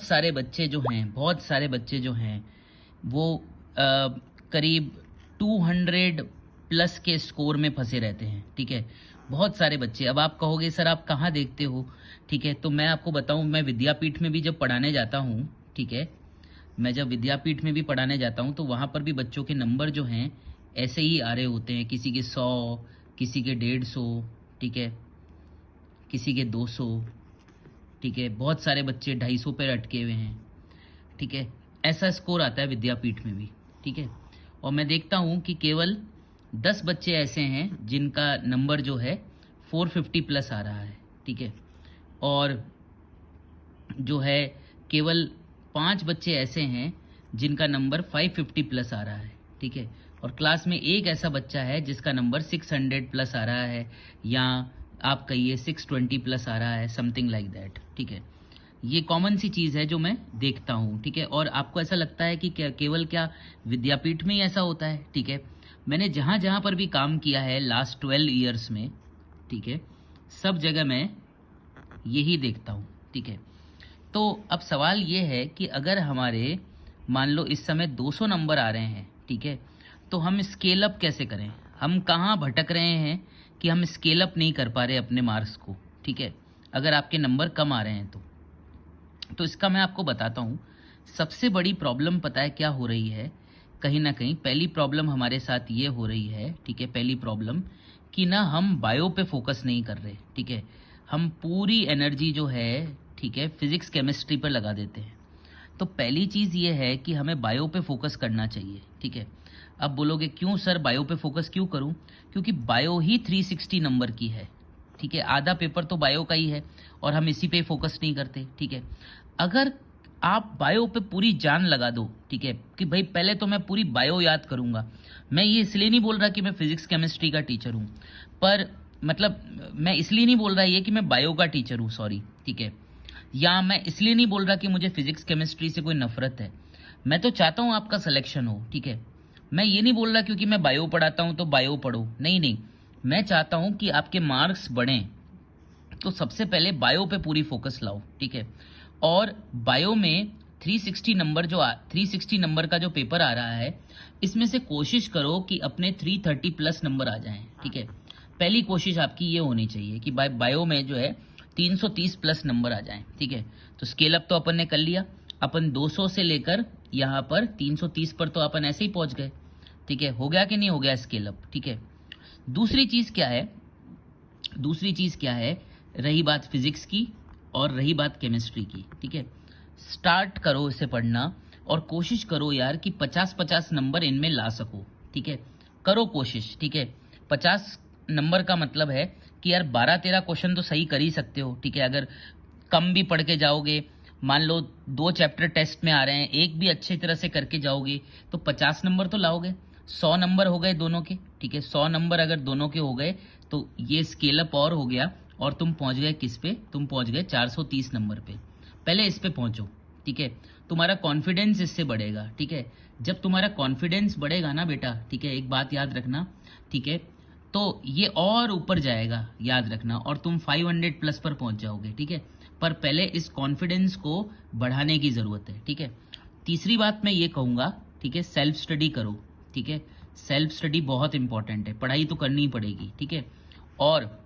सारे बच्चे जो हैं वो करीब 200 प्लस के स्कोर में फंसे रहते हैं। ठीक है, बहुत सारे बच्चे। अब आप कहोगे सर आप कहाँ देखते हो? ठीक है, तो मैं आपको बताऊं, मैं विद्यापीठ में भी जब पढ़ाने जाता हूँ, ठीक है, मैं जब विद्यापीठ में भी पढ़ाने जाता हूँ तो वहाँ पर भी बच्चों के नंबर जो हैं ऐसे ही आ रहे होते हैं, किसी के 100, किसी के 150, ठीक है, किसी के 200, ठीक है, बहुत सारे बच्चे 250 पे अटके हुए हैं। ठीक है, ऐसा स्कोर आता है विद्यापीठ में भी। ठीक है, और मैं देखता हूँ कि केवल 10 बच्चे ऐसे हैं जिनका नंबर जो है 450 प्लस आ रहा है। ठीक है, और जो है केवल 5 बच्चे ऐसे हैं जिनका नंबर 550 प्लस आ रहा है। ठीक है, और क्लास में एक ऐसा बच्चा है जिसका नंबर 600 प्लस आ रहा है, या आप कहिए 620 प्लस आ रहा है, समथिंग लाइक दैट। ठीक है, ये कॉमन सी चीज़ है जो मैं देखता हूँ। ठीक है, और आपको ऐसा लगता है कि केवल क्या विद्यापीठ में ही ऐसा होता है? ठीक है, मैंने जहाँ जहाँ पर भी काम किया है लास्ट 12 ईयर्स में, ठीक है, सब जगह मैं यही देखता हूँ। ठीक है, तो अब सवाल ये है कि अगर हमारे मान लो इस समय 200 नंबर आ रहे हैं, ठीक है, तो हम स्केल अप कैसे करें? हम कहाँ भटक रहे हैं कि हम स्केल अप नहीं कर पा रहे अपने मार्क्स को? ठीक है, अगर आपके नंबर कम आ रहे हैं तो इसका मैं आपको बताता हूँ। सबसे बड़ी प्रॉब्लम पता है क्या हो रही है? कहीं ना कहीं पहली प्रॉब्लम हमारे साथ ये हो रही है, ठीक है, पहली प्रॉब्लम कि ना हम बायो पे फोकस नहीं कर रहे। ठीक है, हम पूरी एनर्जी जो है, ठीक है, फिजिक्स केमिस्ट्री पर लगा देते हैं। तो पहली चीज़ ये है कि हमें बायो पे फोकस करना चाहिए। ठीक है, अब बोलोगे क्यों सर बायो पे फोकस क्यों करूं? क्योंकि बायो ही 360 नंबर की है। ठीक है, आधा पेपर तो बायो का ही है और हम इसी पे फोकस नहीं करते। ठीक है, अगर आप बायो पे पूरी जान लगा दो, ठीक है, कि भाई पहले तो मैं पूरी बायो याद करूंगा। मैं ये इसलिए नहीं बोल रहा कि मैं फिजिक्स केमिस्ट्री का टीचर हूं, पर मतलब मैं इसलिए नहीं बोल रहा ये कि मैं बायो का टीचर हूं, सॉरी। ठीक है, या मैं इसलिए नहीं बोल रहा कि मुझे फिजिक्स केमिस्ट्री से कोई नफरत है। मैं तो चाहता हूं आपका सिलेक्शन हो। ठीक है, मैं ये नहीं बोल रहा क्योंकि मैं बायो पढ़ाता हूं तो बायो पढ़ो, नहीं नहीं, मैं चाहता हूं कि आपके मार्क्स बढ़ें, तो सबसे पहले बायो पे पूरी फोकस लाओ। ठीक है, और बायो में 360 नंबर का जो पेपर आ रहा है, इसमें से कोशिश करो कि अपने 330 प्लस नंबर आ जाएं। ठीक है, पहली कोशिश आपकी ये होनी चाहिए कि बायो में जो है 330 प्लस नंबर आ जाएं। ठीक है, तो स्केल अप तो अपन ने कर लिया, अपन 200 से लेकर यहाँ पर 330 पर तो अपन ऐसे ही पहुंच गए। ठीक है, हो गया कि नहीं हो गया स्केल अप? ठीक है, दूसरी चीज क्या है, रही बात फिजिक्स की और रही बात केमिस्ट्री की। ठीक है, स्टार्ट करो इसे पढ़ना और कोशिश करो यार कि 50-50 नंबर इनमें ला सको। ठीक है, करो कोशिश। ठीक है, 50 नंबर का मतलब है कि यार 12-13 क्वेश्चन तो सही कर ही सकते हो। ठीक है, अगर कम भी पढ़ के जाओगे, मान लो 2 चैप्टर टेस्ट में आ रहे हैं, एक भी अच्छी तरह से करके जाओगे तो 50 नंबर तो लाओगे। 100 नंबर हो गए दोनों के। ठीक है, 100 नंबर अगर दोनों के हो गए तो ये स्केल अप और हो गया, और तुम पहुंच गए किस पे? तुम पहुंच गए 430 नंबर पे। पहले इस पे पहुंचो। ठीक है, तुम्हारा कॉन्फिडेंस इससे बढ़ेगा। ठीक है, जब तुम्हारा कॉन्फिडेंस बढ़ेगा ना बेटा, ठीक है, एक बात याद रखना, ठीक है, तो ये और ऊपर जाएगा, याद रखना, और तुम 500 प्लस पर पहुंच जाओगे। ठीक है, पर पहले इस कॉन्फिडेंस को बढ़ाने की जरूरत है। ठीक है, तीसरी बात मैं ये कहूंगा, ठीक है, सेल्फ स्टडी करो। ठीक है, सेल्फ स्टडी बहुत इंपॉर्टेंट है, पढ़ाई तो करनी ही पड़ेगी। ठीक है, और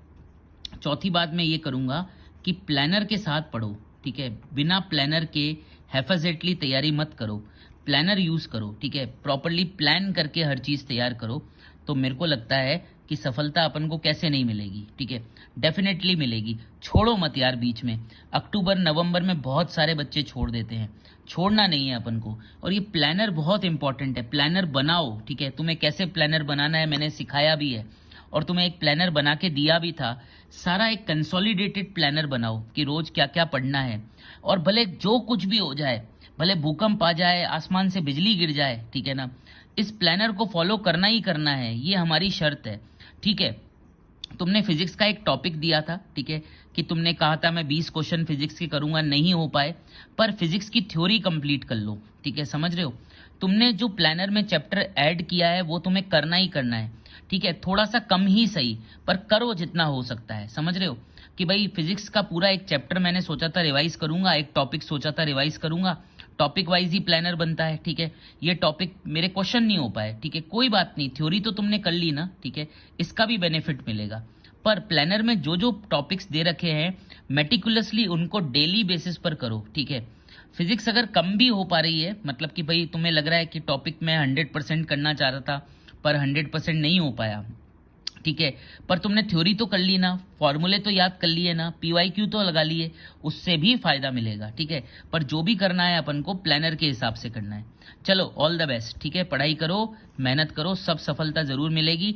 चौथी बात मैं ये करूंगा कि प्लानर के साथ पढ़ो। ठीक है, बिना प्लानर के हैफजेटली तैयारी मत करो, प्लानर यूज करो। ठीक है, प्रॉपरली प्लान करके हर चीज तैयार करो, तो मेरे को लगता है कि सफलता अपन को कैसे नहीं मिलेगी। ठीक है, डेफिनेटली मिलेगी। छोड़ो मत यार बीच में, अक्टूबर नवंबर में बहुत सारे बच्चे छोड़ देते हैं, छोड़ना नहीं है अपन को। और ये प्लानर बहुत इंपॉर्टेंट है, प्लानर बनाओ। ठीक है, तुम्हें कैसे प्लानर बनाना है मैंने सिखाया भी है, और तुम्हें एक प्लानर बना के दिया भी था। सारा एक कंसोलिडेटेड प्लानर बनाओ कि रोज क्या क्या पढ़ना है, और भले जो कुछ भी हो जाए, भले भूकंप आ जाए, आसमान से बिजली गिर जाए, ठीक है ना, इस प्लानर को फॉलो करना ही करना है, ये हमारी शर्त है। ठीक है, तुमने फिजिक्स का एक टॉपिक दिया था, ठीक है, कि तुमने कहा था मैं 20 क्वेश्चन फिजिक्स के करूंगा, नहीं हो पाए, पर फिजिक्स की थ्योरी कंप्लीट कर लो। ठीक है, समझ रहे हो? तुमने जो प्लानर में चैप्टर ऐड किया है वो तुम्हें करना ही करना है। ठीक है, थोड़ा सा कम ही सही, पर करो जितना हो सकता है। समझ रहे हो कि भाई फिजिक्स का पूरा एक चैप्टर मैंने सोचा था रिवाइज करूंगा, एक टॉपिक सोचा था रिवाइज करूंगा, टॉपिक वाइज ही प्लानर बनता है, ठीक है। ये टॉपिक मेरे क्वेश्चन नहीं हो पाए, ठीक है, कोई बात नहीं, थ्योरी तो तुमने कर ली ना, ठीक है, इसका भी बेनिफिट मिलेगा। पर प्लानर में जो जो टॉपिक्स दे रखे हैं मेटिकुलसली उनको डेली बेसिस पर करो, ठीक है। फिजिक्स अगर कम भी हो पा रही है, मतलब कि भाई तुम्हें लग रहा है कि टॉपिक में 100% करना चाह रहा था पर 100% नहीं हो पाया, ठीक है, पर तुमने थ्योरी तो कर ली ना, फॉर्मूले तो याद कर लिए ना, पीवाईक्यू तो लगा लिए, उससे भी फायदा मिलेगा, ठीक है। पर जो भी करना है अपन को प्लानर के हिसाब से करना है। चलो ऑल द बेस्ट, ठीक है, पढ़ाई करो, मेहनत करो, सब सफलता जरूर मिलेगी।